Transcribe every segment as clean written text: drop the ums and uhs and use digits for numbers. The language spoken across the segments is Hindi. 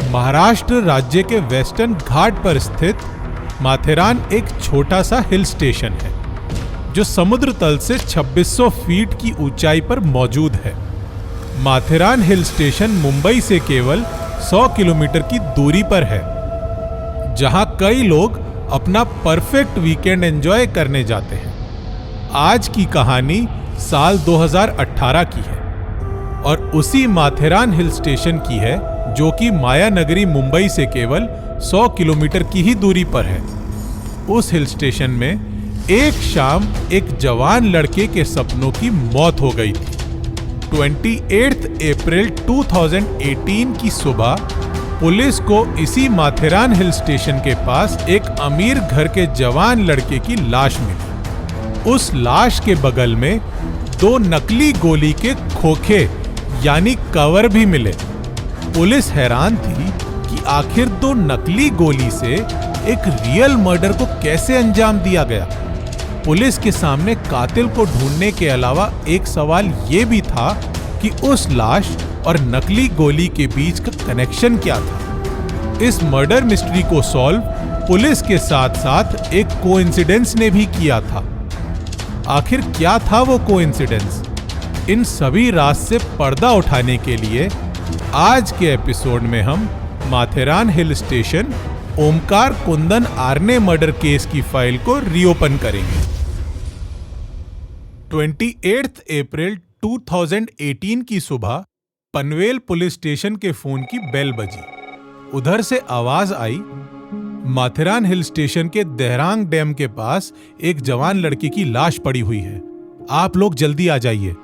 महाराष्ट्र राज्य के वेस्टर्न घाट पर स्थित माथेरान एक छोटा सा हिल स्टेशन है जो समुद्र तल से 2600 फीट की ऊंचाई पर मौजूद है। माथेरान हिल स्टेशन मुंबई से केवल 100 किलोमीटर की दूरी पर है, जहां कई लोग अपना परफेक्ट वीकेंड एंजॉय करने जाते हैं। आज की कहानी साल 2018 की है और उसी माथेरान हिल स्टेशन की है जो कि माया नगरी मुंबई से केवल 100 किलोमीटर की ही दूरी पर है। उस हिल स्टेशन में एक शाम एक जवान लड़के के सपनों की मौत हो गई थी। 28 अप्रैल 2018 की सुबह पुलिस को इसी माथेरान हिल स्टेशन के पास एक अमीर घर के जवान लड़के की लाश मिली। उस लाश के बगल में 2 नकली गोली के खोखे यानी कवर भी मिले। पुलिस हैरान थी कि आखिर 2 नकली गोली से एक रियल मर्डर को कैसे अंजाम दिया गया। पुलिस के सामने कातिल को ढूंढने के अलावा एक सवाल यह भी था कि उस लाश और नकली गोली के बीच का कनेक्शन क्या था। इस मर्डर मिस्ट्री को सॉल्व पुलिस के साथ साथ एक कोइंसिडेंस ने भी किया था। आखिर क्या था वो कोइंसिडेंस? इन सभी राज से पर्दा उठाने के लिए आज के एपिसोड में हम माथेरान हिल स्टेशन ओमकार कुंदन आरने मर्डर केस की फाइल को रीओपन करेंगे। 28 अप्रैल 2018 की सुबह पनवेल पुलिस स्टेशन के फोन की बेल बजी। उधर से आवाज आई, माथेरान हिल स्टेशन के देहरांग डैम के पास एक जवान लड़की की लाश पड़ी हुई है, आप लोग जल्दी आ जाइए।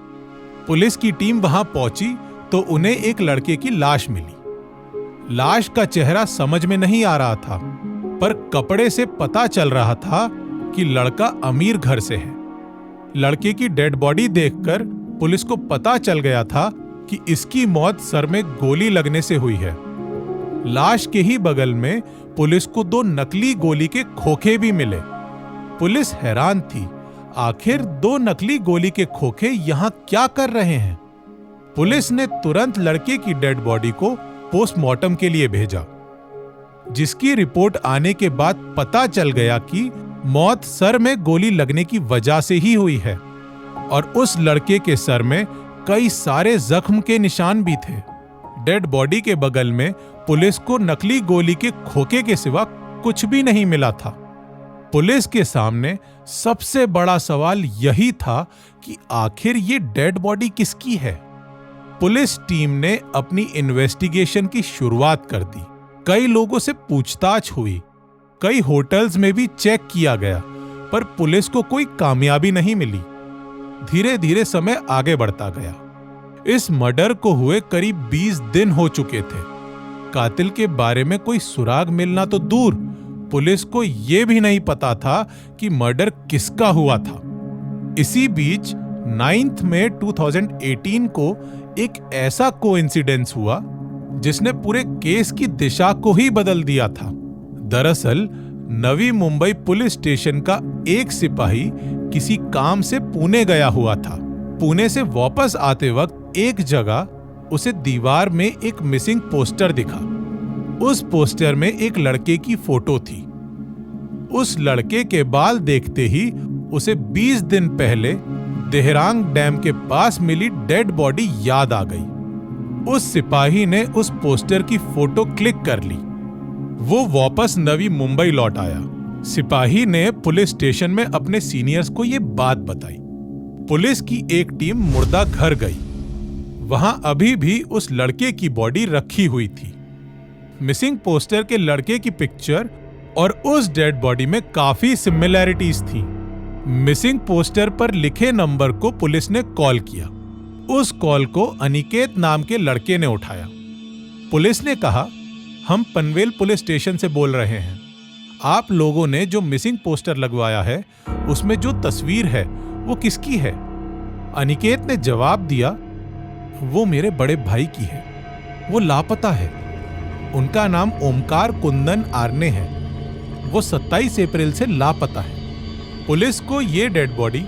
पुलिस की टीम वहां पहुंची तो उन्हें एक लड़के की लाश मिली। लाश का चेहरा समझ में नहीं आ रहा था, पर कपड़े से पता चल रहा था कि लड़का अमीर घर से है। लड़के की डेड बॉडी देखकर पुलिस को पता चल गया था कि इसकी मौत सर में गोली लगने से हुई है। लाश के ही बगल में पुलिस को 2 नकली गोली के खोखे भी मिले। पुलिस हैरान थी, आखिर 2 नकली गोली के खोखे यहां क्या कर रहे हैं। पुलिस ने तुरंत लड़के की डेड बॉडी को पोस्टमार्टम के लिए भेजा, जिसकी रिपोर्ट आने के बाद पता चल गया कि मौत सर में गोली लगने की वजह से ही हुई है और उस लड़के के सर में कई सारे जख्म के निशान भी थे। डेड बॉडी के बगल में पुलिस को नकली गोली के खोखे के सिवा कुछ भी नहीं मिला था। पुलिस के सामने सबसे बड़ा सवाल यही था कि आखिर ये डेड बॉडी किसकी है। पुलिस टीम ने अपनी इन्वेस्टिगेशन की शुरुआत कर दी। कई लोगों से पूछताछ हुई, कई होटल्स में भी चेक किया गया, पर पुलिस को कोई कामयाबी नहीं मिली। धीरे धीरे समय आगे बढ़ता गया। इस मर्डर को हुए करीब 20 दिन हो चुके थे। कातिल के बारे में कोई सुराग मिलना तो दूर, पुलिस को यह भी नहीं पता था कि मर्डर किसका हुआ था। इसी बीच 9 मई 2018 को एक ऐसा कोइंसिडेंस हुआ जिसने पूरे केस की दिशा को ही बदल दिया था। दरअसल नवी मुंबई पुलिस स्टेशन का एक सिपाही किसी काम से पुणे गया हुआ था। पुणे से वापस आते वक्त एक जगह उसे दीवार में एक मिसिंग पोस्टर दिखा। उस पोस्टर में एक लड़के की फोटो थी। उस लड़के के बाल देखते ही उसे 20 दिन पहले देहरांग डैम के पास मिली डेड बॉडी याद आ गई। उस सिपाही ने उस पोस्टर की फोटो क्लिक कर ली। वो वापस नवी मुंबई लौट आया। सिपाही ने पुलिस स्टेशन में अपने सीनियर्स को ये बात बताई। पुलिस की एक टीम मुर्दा घर गई। वहां अभी भी उस लड़के की बॉडी रखी हुई थी। मिसिंग पोस्टर के लड़के की पिक्चर और उस डेड बॉडी में काफी सिमिलैरिटीज थी। मिसिंग पोस्टर पर लिखे नंबर को पुलिस ने कॉल किया। उस कॉल को अनिकेत नाम के लड़के ने उठाया। पुलिस ने कहा, हम पनवेल पुलिस स्टेशन से बोल रहे हैं। आप लोगों ने जो मिसिंग पोस्टर लगवाया है उसमें जो तस्वीर है वो किसकी है? अनिकेत ने जवाब दिया, वो मेरे बड़े भाई की है, वो लापता है। उनका नाम ओमकार कुंदन आरने है। वो 27 अप्रैल से लापता है। पुलिस को ये डेड बॉडी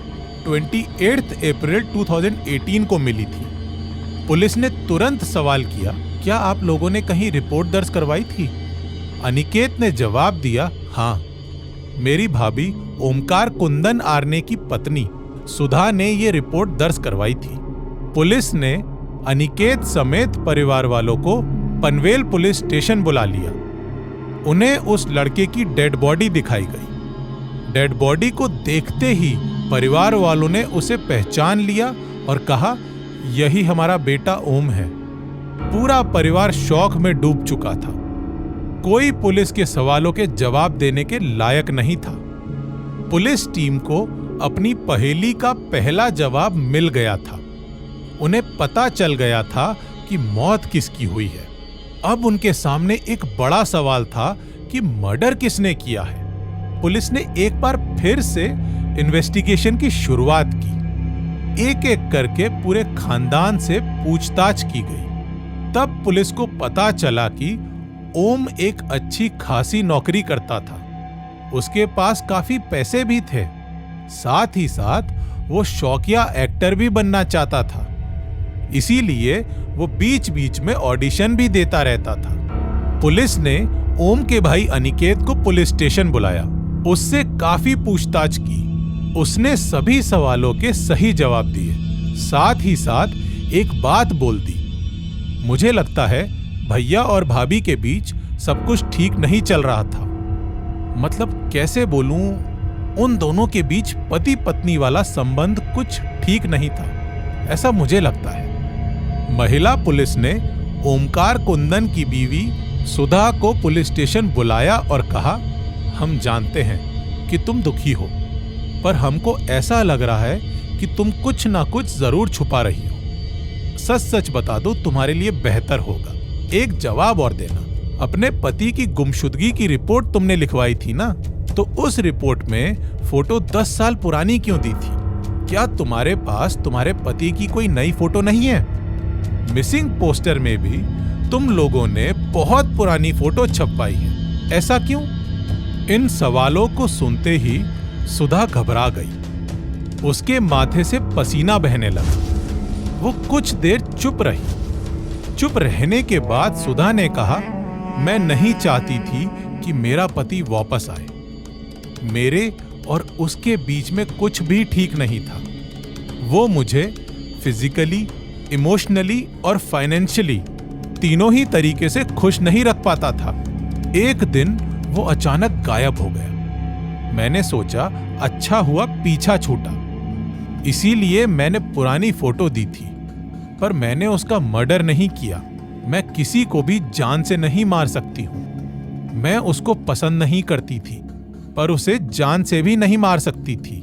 28 अप्रैल 2018 को मिली थी। पुलिस ने तुरंत सवाल किया, क्या आप लोगों ने कहीं रिपोर्ट दर्ज करवाई थी? अनिकेत ने जवाब दिया, हाँ, मेरी भाभी ओमकार कुंदन आर्ने की पत्नी सुधा ने ये रिपोर्ट दर्ज करवाई थी। पुलिस ने अनिकेत समेत परिवार वालों को पनवेल पुलिस स्टेशन बुला लिया। उन्हें उस लड़के की डेड बॉडी दिखाई गई। डेड बॉडी को देखते ही परिवार वालों ने उसे पहचान लिया और कहा, यही हमारा बेटा ओम है। पूरा परिवार शौक में डूब चुका था। कोई पुलिस के सवालों के जवाब देने के लायक नहीं था। पुलिस टीम को अपनी पहेली का पहला जवाब मिल गया था। उन्हें पता चल गया था कि मौत किसकी हुई है। अब उनके सामने एक बड़ा सवाल था कि मर्डर किसने किया है। पुलिस ने एक बार फिर से इन्वेस्टिगेशन की शुरुआत की। एक एक करके पूरे खानदान से पूछताछ की गई। तब पुलिस को पता चला कि ओम एक अच्छी खासी नौकरी करता था। उसके पास काफी पैसे भी थे। साथ ही साथ वो शौकिया एक्टर भी बनना चाहता था। इसीलिए वो बीच बीच में ऑडिशन भी देता रहता था। पुलिस ने ओम के भाई अनिकेत को पुलिस स्टेशन बुलाया। उससे काफी पूछताछ की। उसने सभी सवालों के सही जवाब दिए। साथ ही साथ एक बात बोल दी, मुझे लगता है भैया और भाभी के बीच सब कुछ ठीक नहीं चल रहा था। मतलब कैसे बोलूं, उन दोनों के बीच पति पत्नी वाला संबंध कुछ ठीक नहीं था, ऐसा मुझे लगता है। महिला पुलिस ने ओमकार कुंदन की बीवी सुधा को पुलिस स्टेशन बुलाया और कहा, हम जानते हैं कि तुम दुखी हो, पर हमको ऐसा लग रहा है कि तुम कुछ ना कुछ जरूर छुपा रही हो। सच सच बता दो, तुम्हारे लिए बेहतर होगा। एक जवाब और देना, अपने पति की गुमशुदगी की रिपोर्ट तुमने लिखवाई थी ना, तो उस रिपोर्ट में फोटो 10 साल पुरानी क्यों दी थी? क्या तुम्हारे पास तुम्हारे पति की कोई नई फोटो नहीं है? मिसिंग पोस्टर में भी तुम लोगों ने बहुत पुरानी फोटो छपवाई है, ऐसा क्यों? इन सवालों को सुनते ही सुधा घबरा गई। उसके माथे से पसीना बहने लगा। वो कुछ देर चुप रही। चुप रहने के बाद सुधा ने कहा, मैं नहीं चाहती थी कि मेरा पति वापस आए। मेरे और उसके बीच में कुछ भी ठीक नहीं था। वो मुझे फिजिकली, इमोशनली और फाइनेंशियली तीनों ही तरीके से खुश नहीं रख पाता था। एक दिन वो अचानक गायब हो गया। मैंने सोचा अच्छा हुआ पीछा छूटा, इसीलिए मैंने पुरानी फोटो दी थी। पर मैंने उसका मर्डर नहीं किया। मैं किसी को भी जान से नहीं मार सकती हूं। मैं उसको पसंद नहीं करती थी, पर उसे जान से भी नहीं मार सकती थी।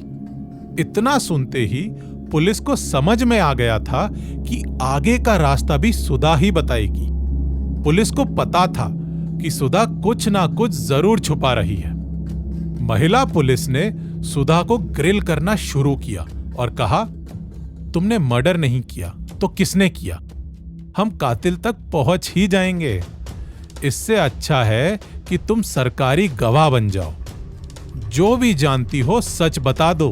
इतना सुनते ही पुलिस को समझ में आ गया था कि आगे का रास्ता भी सुधा ही बताएगी। पुलिस को पता था कि सुधा कुछ ना कुछ जरूर छुपा रही है। महिला पुलिस ने सुधा को ग्रिल करना शुरू किया और कहा, तुमने मर्डर नहीं किया तो किसने किया? हम कातिल तक पहुंच ही जाएंगे। इससे अच्छा है कि तुम सरकारी गवाह बन जाओ। जो भी जानती हो सच बता दो,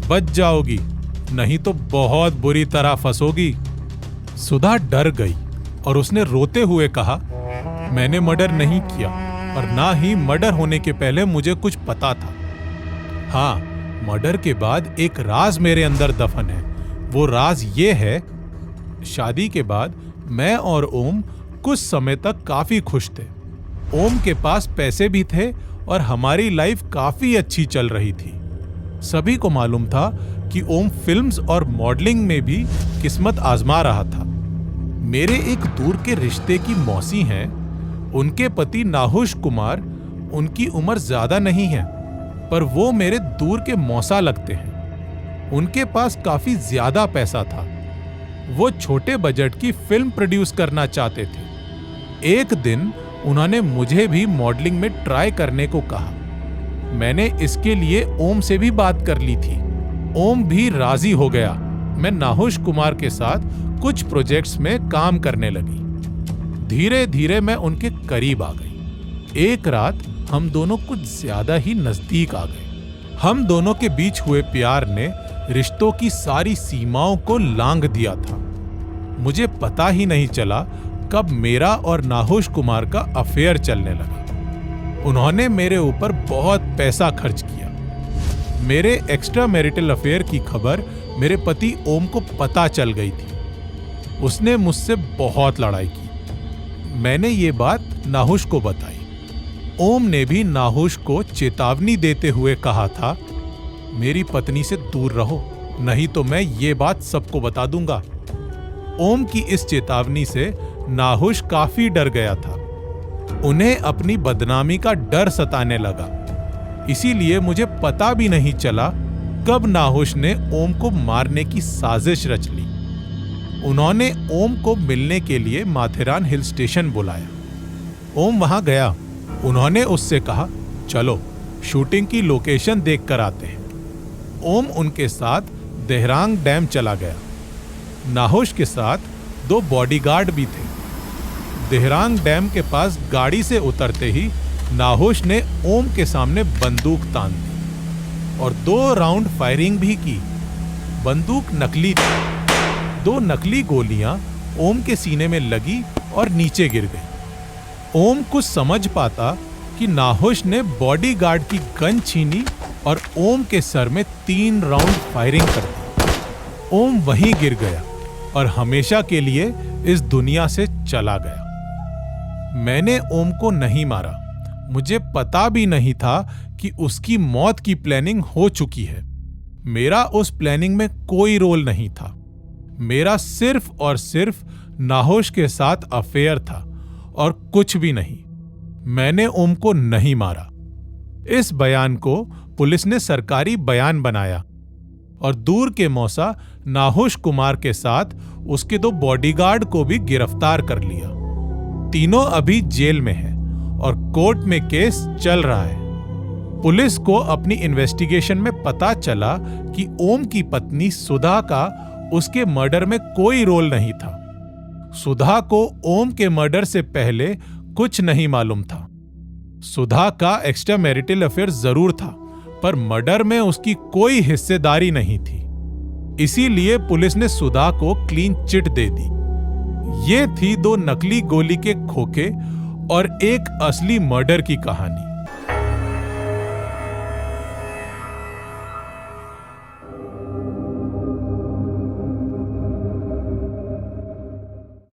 बच जाओगी, नहीं तो बहुत बुरी तरह फंसोगी। सुधा डर गई और उसने रोते हुए कहा, मैंने मर्डर नहीं किया और ना ही मर्डर होने के पहले मुझे कुछ पता था। हाँ, मर्डर के बाद एक राज मेरे अंदर दफन है। वो राज ये है, शादी के बाद मैं और ओम कुछ समय तक काफी खुश थे। ओम के पास पैसे भी थे और हमारी लाइफ काफी अच्छी चल रही थी। सभी को मालूम था कि ओम फिल्म्स और मॉडलिंग में भी किस्मत आजमा रहा था। मेरे एक दूर के रिश्ते की मौसी हैं, उनके पति नाहुश कुमार, उनकी उम्र ज्यादा नहीं है, पर वो मेरे दूर के मौसा लगते हैं। उनके पास काफी ज्यादा पैसा था। वो छोटे बजट की फिल्म प्रोड्यूस करना चाहते थे। एक दिन उन्होंने मुझे भी मॉडलिंग में ट्राई करने को कहा। मैंने इसके लिए ओम से भी बात कर ली थी। ओम भी राजी हो गया। मैं नाहुश कुमार के साथ कुछ प्रोजेक्ट्स में काम करने लगी। धीरे धीरे मैं उनके करीब आ गई। एक रात हम दोनों कुछ ज्यादा ही नजदीक आ गए। हम दोनों के बीच हुए प्यार ने रिश्तों की सारी सीमाओं को लांघ दिया था। मुझे पता ही नहीं चला कब मेरा और नाहुश कुमार का अफेयर चलने लगा। उन्होंने मेरे ऊपर बहुत पैसा खर्च किया। मेरे एक्स्ट्रा मैरिटल अफेयर की खबर मेरे पति ओम को पता चल गई थी। उसने मुझसे बहुत लड़ाई की। मैंने ये बात नाहुश को बताई। ओम ने भी नाहुश को चेतावनी देते हुए कहा था, मेरी पत्नी से दूर रहो, नहीं तो मैं ये बात सबको बता दूंगा। ओम की इस चेतावनी से नाहुश काफी डर गया था। उन्हें अपनी बदनामी का डर सताने लगा। इसीलिए मुझे पता भी नहीं चला कब नाहुश ने ओम को मारने की साजिश रच ली। उन्होंने ओम को मिलने के लिए माथेरान हिल स्टेशन बुलाया। ओम वहां गया। उन्होंने उससे कहा, चलो शूटिंग की लोकेशन देख कर आते हैं। ओम उनके साथ देहरांग डैम चला गया। नाहुश के साथ 2 बॉडीगार्ड भी थे। देहरांग डैम के पास गाड़ी से उतरते ही नाहुश ने ओम के सामने बंदूक तान दी और 2 राउंड फायरिंग भी की। बंदूक नकली थी। 2 नकली गोलियां ओम के सीने में लगी और नीचे गिर गई। ओम कुछ समझ पाता कि नाहुश ने बॉडीगार्ड की गन छीनी और ओम के सर में 3 राउंड फायरिंग कर दी। ओम वहीं गिर गया और हमेशा के लिए इस दुनिया से चला गया। मैंने ओम को नहीं मारा। मुझे पता भी नहीं था कि उसकी मौत की प्लानिंग हो चुकी है। मेरा उस प्लानिंग में कोई रोल नहीं था। मेरा सिर्फ और सिर्फ नाहुश के साथ अफेयर था और कुछ भी नहीं। मैंने ओम को नहीं मारा। इस बयान को पुलिस ने सरकारी बयान बनाया और दूर के मौसा नाहुश कुमार के साथ उसके 2 बॉडीगार्ड को भी गिरफ्तार कर लिया। तीनों अभी जेल में हैं और कोर्ट में केस चल रहा है। पुलिस को अपनी इन्वेस्टिगेशन में पता चला कि ओम की पत्नी सुधा का उसके मर्डर में कोई रोल नहीं था। सुधा को ओम के मर्डर से पहले कुछ नहीं मालूम था। सुधा का एक्स्ट्रा मैरिटल अफेयर जरूर था, पर मर्डर में उसकी कोई हिस्सेदारी नहीं थी। इसीलिए पुलिस ने सुधा को क्लीन चिट दे दी। ये थी 2 नकली गोली के खोखे और एक असली मर्डर की कहानी।